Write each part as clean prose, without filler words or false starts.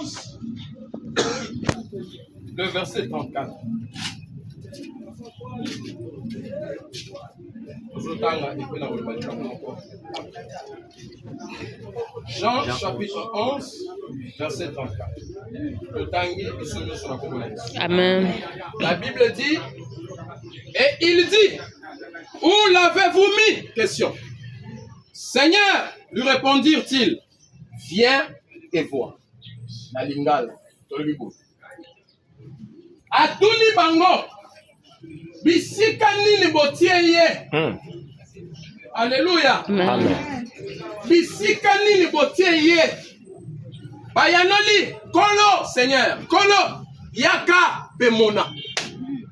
11, le verset 34. Jean chapitre 11, verset 34. Amen. La Bible dit, et il dit, où l'avez-vous mis? Question. Seigneur, lui répondirent-ils, viens et vois. La lingala. Atuni bango. Bisika nini botie ye. Alléluia. Amen. Bisika nini botie ye. Bayanoli. Kolo, Seigneur. Kolo. Yaka bemona.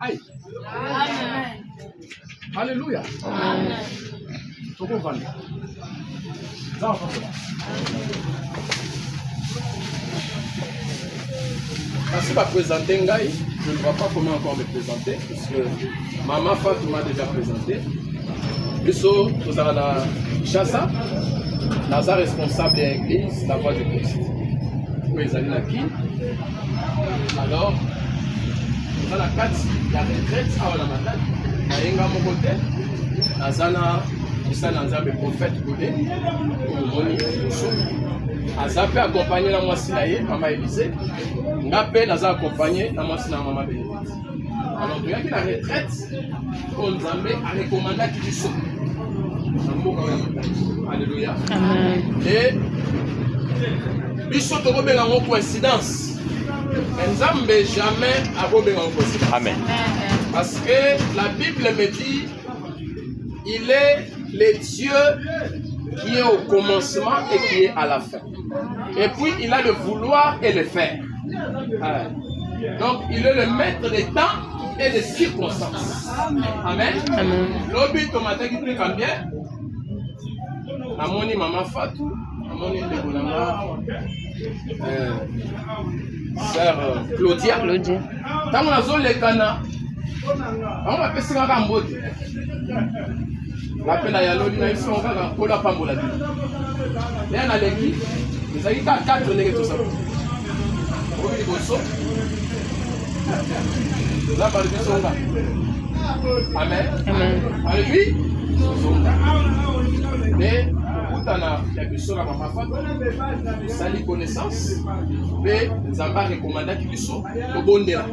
Aïe. Amen. Alléluia. Amen. Merci de présenter Ngaï. Je ne vois pas comment encore me présenter, puisque Maman Fatou m'a déjà présenté. Bisso, nous avons la Chassa, Lazare responsable de l'église, la voix de Christ. Vous les allez là qui? Alors, nous avons la 4, la retraite, à la matin, à Yenga Mokote, Nazana, Moussa Nanzabe, prophète Goudé, Moni, Mousso. Azape accompagné la moitié là, Maman Élysée. Ngapé Naza accompagné la moitié de Maman Bénédicte. Alors, il y a qui la retraite, on nous a recommandé qu'il soit. Alléluia. Amen. Et il faut que vous ayez une coïncidence. Nzambe jamais à vous ayez une coïncidence. Amen. Parce que la Bible me dit, il est le Dieu qui est au commencement et qui est à la fin. Et puis, il a le vouloir et le faire. Donc, il est le maître des temps et des circonstances. Amen. Amen. L'objet tomate qui prie combien? Amoni Maman Fatou, Amoni Ndebonanga, sœur Claudia. Claudia. Tant qu'on a zone les cana, on va passer à Cambodia. L'appel à Yaloni, ils sont encore pour la Pambola. Il y a l'équipe, ils ont 4 négociations tout ça. Vous voyez les gosses? Là, par le Songa. Amen. Amen. Avec lui, mais il y a des choses à ma femme, ça les connaissances, mais nous avons recommandé qu'ils soient au bon délai.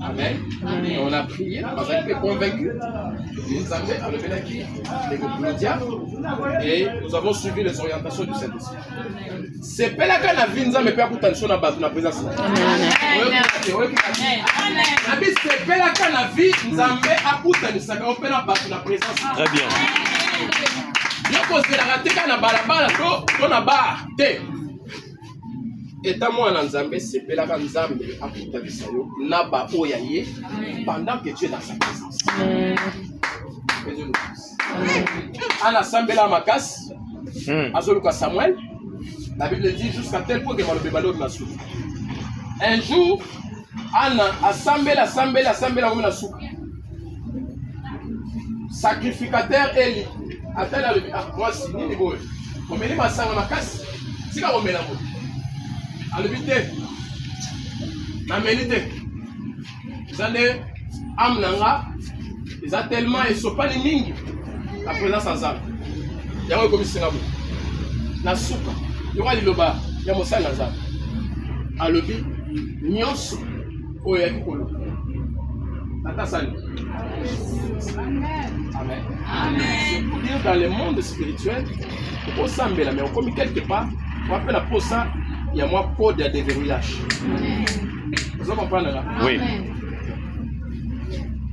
Amen. Et on a prié, on a été convaincus. Nous avons enlevé la qui, les Claudia, et nous avons suivi les orientations du Saint-Esprit. C'est pas la canne à Vinza, mais pas pour attention à la présence. Amen. C'est pas la canne à vie, nous avons apporté la présence. Très bien. Yoko zelaka teka na balabala to na bar te. Eta mwana Nzambe sepelaka Nzambe akutabisa yo na ba oya ye pendant que tu es dans sa présence. Ana sambela makasi. Azoluka Samuel. La Bible dit jusqu'à tel point que malobe balo na soupe. Un jour Ana asambela na soupe. Sacrificateur Eli. Attends le moi si ni boy. On met les massanga makasi. Si ka on met la mot. Alubite. Na melite. Zane amnanga. Ils ont tellement ils sont pas les mingi. La présence en zam. Yango comme singa bo. Na suka. Yoka liloba ya mosala zam. Alubi nyonso oya kikolo. Tata sali. Amen. Amen. C'est pour dire dans le monde spirituel, au Sambela, mais on comme quelque part, on appelle la pose ça, il y a moins code de déverrouillage. Vous comprenez là? Oui.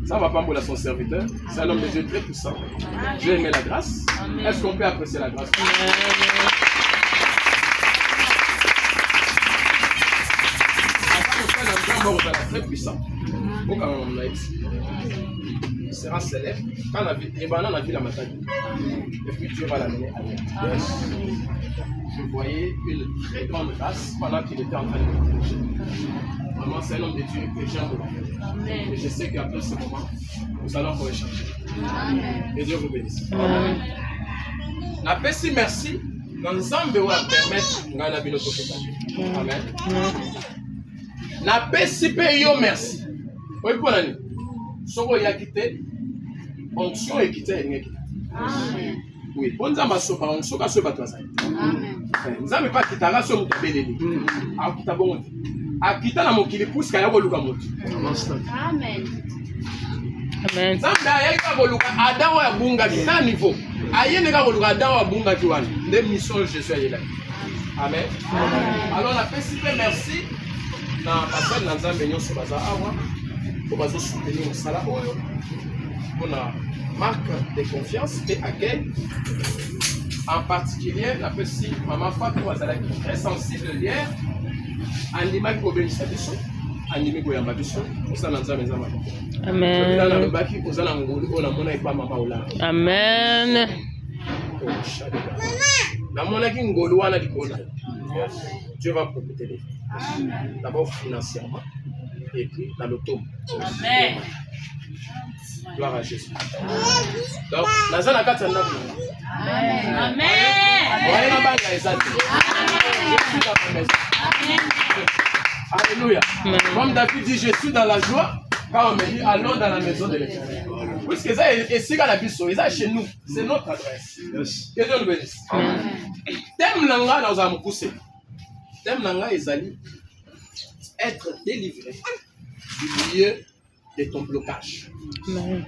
Ça va pas pour son serviteur. C'est un homme de Dieu très puissant. Dieu aime la grâce. Est-ce qu'on peut apprécier la grâce? Très puissant. Quand on a il sera célèbre. Quand la vie, et ben on a vu la maladie. Et puis Dieu va l'amener à l'air. Je voyais une très grande grâce pendant qu'il était en train de me prêcher. Vraiment, c'est un homme de Dieu que j'aime beaucoup. Et je sais qu'après ce moment, nous allons encore échanger. Et Dieu vous bénisse. Amen. Merci Nzambe wa permettre ngana bino toketa. Amen. Na pesi pe yo merci. Oyi pona ni. Soko ya kite onction ekite ngeki. Amen. Oui, bonza masopa onction ka so batwa sa. Amen. Nzambe pa kitanga so muto beleli. Akita bongo. Akita na mokili puska ya koluka moto. Amen. Amen. Nzambe ayeka koluka adawa ya bunga kita niveau. Ayene ka koluka adawa ya bunga kiwana. Nde mission Jésus ayela. Amen. Alors la pesi pe merci. Na pasal na Nzambe nyonso baza awa. Pour bazo soutenir mosala oyo. Pona marque de confiance et accueil. En particulier, la petite maman Fatou Azalaki très sensible hier. Andima ko benisa biso, andimi ko yamba biso, osana nzambe nzambe. Amen. Bila na lobaki ozana ngolu ona mona ipa mama ola. Amen. Na mona ki ngolu wana likona. Dieu va profiter de vous. D'abord financièrement et puis dans le tome. Amen. Gloire à Jésus. Donc, nazana kata na vous. Amen. Amen. Voyez la bague ezati. Alléluia. Comme David dit, je suis dans la joie. Quand on me dit, allons dans la maison de l'Éternel. Puisque ça est ici à la Bissau, ça est chez nous. C'est notre adresse. Que Dieu nous bénisse. Thème langa nous avons poussé. Thème langa ezali être délivré du milieu de ton blocage. Amen.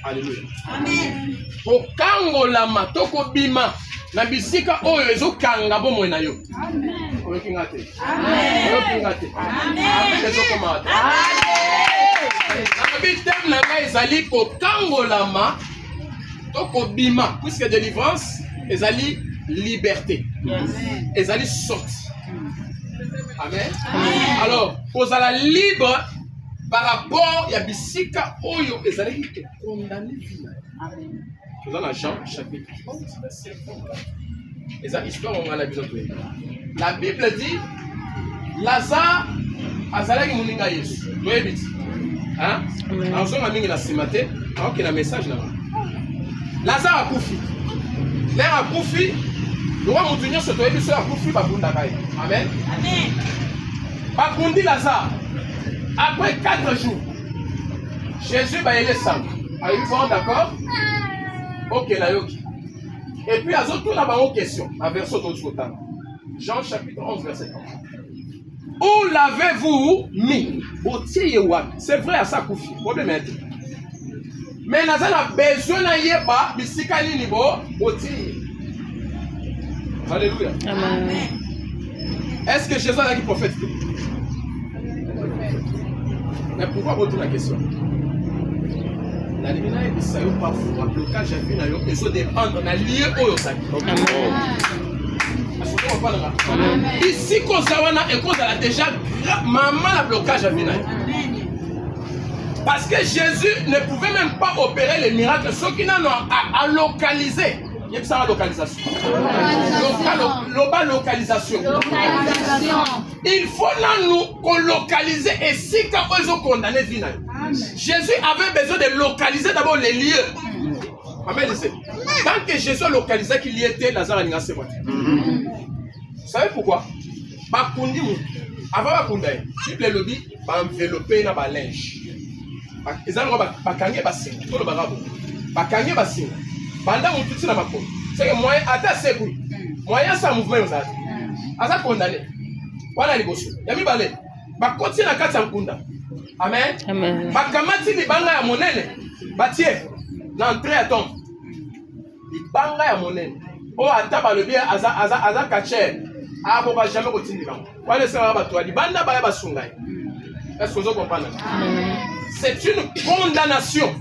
Alléluia. Amen. Okangola matoko bima na bisika oyo ezokanga bomoi na yo. Amen. Oyokinga te. Amen. Oyokinga te. Amen. Ezokoma te. Amen. Nabi thème na ngai ezali kokangolama to kobima puisque délivrance ezali liberté. Amen. Ezali sorti. Amen. Alors, kozala libre par rapport ya bisika oyo ezali te condamné vie. Amen. Nous allons à Jean chapitre 30, verset 30. Et ça, histoire, on va la besoin de la Bible dit Lazare azalaki moninga Yesu. Vous avez dit hein? Alors, on a mis la simate, alors qu'il y a un message là-bas. Lazare a koufi. L'air a koufi. Le roi Moutounion se trouve sur a koufi, Babundakai. Amen. Amen. Babundi Lazare. Après 4 jours, Jésus va y aller sang. Avez-vous bon d'accord? Ok, la yoki. Et puis, à tout là-bas, une question. À verset d'autres temps. Jean chapitre 11, verset 30. Où l'avez-vous mis? C'est vrai à ça, Koufi. Problème est. Mais nous avons besoin de yeba, bisikali nibo, Alléluia. Amen. Est-ce que Jésus a dit prophète? Mais pourquoi vous la question? La limina est ça parfois blocage à vie na yo et so dépendre na lieu oyo saki. Ici kozawana et kozala déjà maman la blocage à vie na yo. Parce que Jésus ne pouvait même pas opérer les miracles ceux qui n'ont à localiser. Il y a ça localisation. Localisation. Il faut là nous localiser et si quand ils ont condamné vie na yo. Jésus avait besoin de localiser d'abord les lieux. Amen. Tant que Jésus a localisé qu'il y était, Lazare a ningase quoi. Vous savez pourquoi? Bakundi mu. Avant bakunda, Bible le dit, ba envelopper na ba linge. Ils ont bakange basinga, tout le barabo. Bakange basinga. Banda mututi na makolo. C'est que moyen ata seku. Moyen sans mouvement aux autres. Asa condamné. Wana liboso. Yami balé. Bakoti na kati ya nkunda. Amen. Amen. Bakamati libanga ya monene. Batie na entrée à tombe. Libanga ya monene. O ata balobi aza kacher. Abo ba jamais kotindika. Wale sera ba to libanda ba ya basungai. Est-ce que vous comprenez? C'est une condamnation.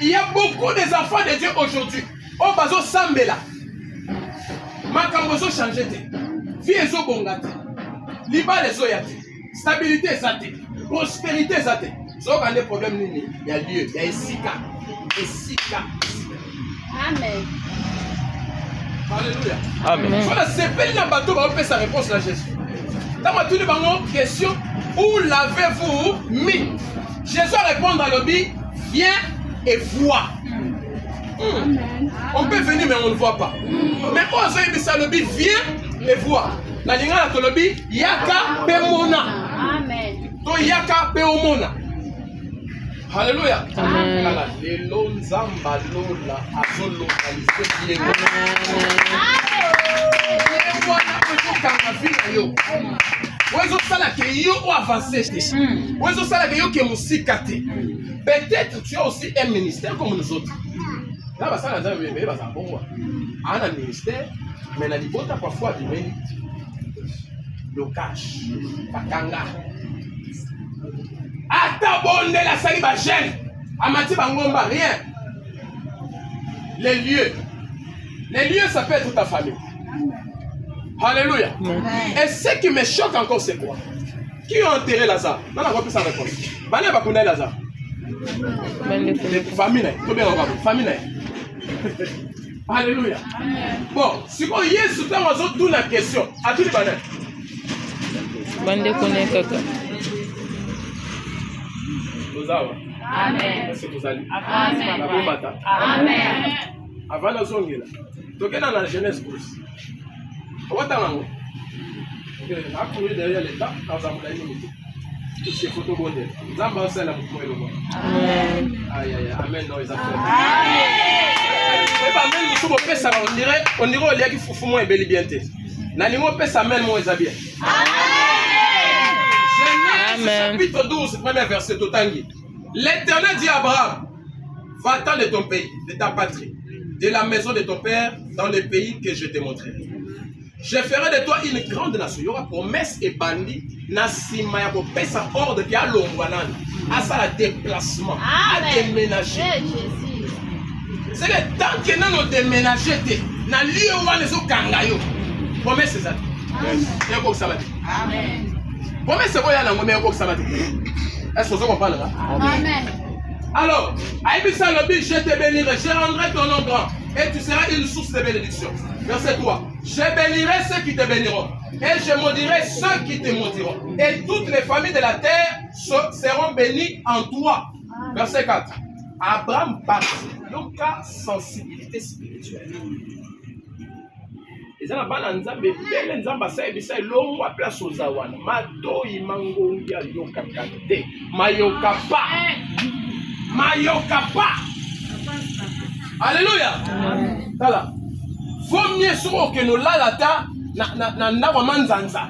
Il y a beaucoup des enfants de Dieu aujourd'hui. Oh bazo sambela. Makambozo changer te. Vie ezo bongate. Liba les oyate. Stabilité zate. Prospérité zate. So quand des problèmes nini, il y a lieu, il y a esika. Esika. Amen. Alléluia. Amen. Voilà, c'est belle la bateau va faire sa réponse à Jésus. Dans ma toute question, où l'avez-vous mis? Jésus répond à l'objet, viens et vois. On peut venir mais on ne voit pas. Mais quand on a ça lobby, viens et vois. La ligne à lobby, yaka pe mona. Amen. To yaka pe omona. Alléluia. Amen. Voilà. Les lonzamba lola azolo alisé bien. Peut-être tu as aussi un ministère comme nous autres. Là, ça a un ministère, mais il y a parfois du mérite. Le cash, Pakanga. Atabonde la saliba jeune. Amati Bangomba, rien. Les lieux, ça peut être ta famille. Alléluia. Et ce qui me choque encore, c'est quoi? Qui a enterré Lazare? Non, on va plus sa réponse. Banné va connaître Lazare. Famille, tout bien encore. Famille. Alléluia. Bon, si on y est sous temps, on a toute la question. À tout le banné. Bande connaît kaka. Amen. Est-ce que vous allez? Amen. Amen. Avant la zone, tu es dans la jeunesse plus. On va t'en accourir derrière l'État quand on a limité. C'est photo bonne. Zamba c'est la boucle le monde. Amen. Aïe aïe amen non ils ont fait. Et pas même nous sommes au ça on dirait au lieu qu'il faut moi et beli bien tête. Na limo pesa men moi ezabia. Amen. Chapitre 12 premier verset totangi. L'Éternel dit à Abraham, va-t'en de ton pays, de ta patrie, de la maison de ton père, dans le pays que je te montrerai. Je ferai de toi une grande nation. Il y aura promesse et bandit. Nasima ya pesa ordre qui a l'ongwanani. À ça, le déplacement. À déménager. C'est que tant que nous avons déménagé, nous avons les autres kangayo. Promesse c'est ça. Amen. Promesse c'est quoi? Est-ce que vous comprenez? Amen. Alors, Aïbissa Lobi, je te bénirai, je rendrai ton nom grand, et tu seras une source de bénédiction. Verset 3. Je bénirai ceux qui te béniront, et je maudirai ceux qui te maudiront. Et toutes les familles de la terre seront bénies en toi. Verset 4. Abraham partit. Donc, la sensibilité spirituelle. Et ça, la bana nzambe, belle nzamba sa ebisa longo a place aux awana. Mato imangongi a yoka kate. Mayoka pa. Mayoka pa. Alléluia. Tala. Faut mieux sur que nous la lata na na na na manzanza.